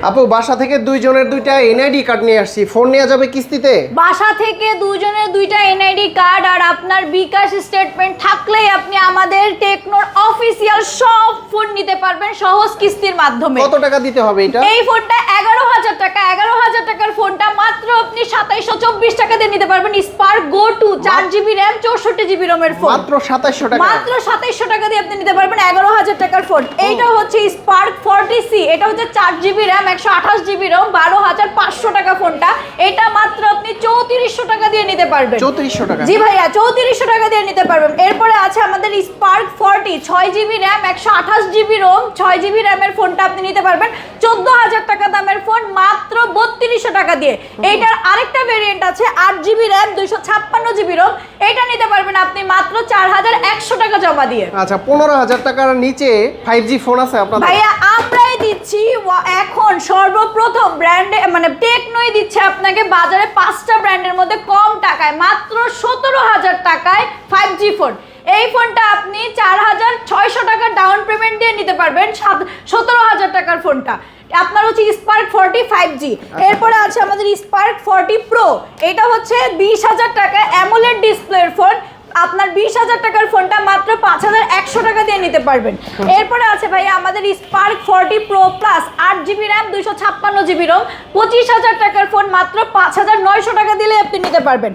আপু বাসা থেকে দুইজনের দুইটা এনআইডি কার্ড নিয়ে আসছি, ফোন নেওয়া যাবে কিস্তিতে? বাসা থেকে দুজনের দুইটা এনআইডি কার্ড আর আপনার বিকাশ স্টেটমেন্ট থাকলেই আপনি আমাদের টেকনোর অফিসিয়াল সব ফোন নিতে পারবেন সহজ কিস্তির মাধ্যমে। কত টাকা দিতে হবে এটা? এই ফোনটা 11,000 টাকা, 11,000 টাকার ফোনটা মাত্র আপনি 2724 টাকা দিয়ে নিতে পারবেন। Spark go to 4GB RAM 64GB ROM এর ফোন মাত্র 2700 টাকা। মাত্র 2700 টাকা দিয়ে আপনি নিতে পারবেন 11,000 টাকার ফোন। এইটা হচ্ছে স্পার্ক 40C, এটা হচ্ছে 4GB RAM 128GB ROM 12,500 টাকা ফোনটা। এটা মাত্র আপনি 3400 টাকা দিয়ে নিতে পারবেন। 3400 টাকা? জি ভাইয়া 3400 টাকা দিয়ে নিতে পারবেন। এরপরে আছে আমাদের spark 40 6GB RAM 128GB ROM 6GB RAM এর ফোনটা আপনি নিতে পারবেন 14,000 টাকা দামের ফোন মাত্র 3200 টাকা দিয়ে। এইটার আরেকটা ভেরিয়েন্ট আছে 8GB RAM 256GB ROM, এটা নিতে পারবেন আপনি মাত্র 4100 টাকা জমা দিয়ে। আচ্ছা 15000 টাকার নিচে 5G ফোন আছে আপনাদের? ভাইয়া আমরাই দিচ্ছি এখন সর্বপ্রথম ব্র্যান্ডে মানে টেকনোই দিচ্ছে আপনাকে বাজারে 5টা ব্র্যান্ডের মধ্যে কম টাকায় মাত্র 17,000 টাকায় 5G ফোন। এই ফোনটা আপনি 4,600 টাকা ডাউন পেমেন্ট দিয়ে নিতে পারবেন 17,000 টাকার ফোনটা। আপনার হচ্ছে স্পার্ক 40 5G। এরপরে আছে আমাদের স্পার্ক 40 প্রো, এটা হচ্ছে 20,000 টাকা অ্যামোলেড ডিসপ্লের ফোন। আপনার 20,000 টাকার ফোনটা মাত্র 5,100 টাকা দিয়ে নিতে পারবেন। এরপরে আছে ভাই আমাদের spark 40 pro plus 8GB RAM 256GB ROM 25,000 টাকার ফোন মাত্র 5,900 টাকা দিলে আপনি নিতে পারবেন।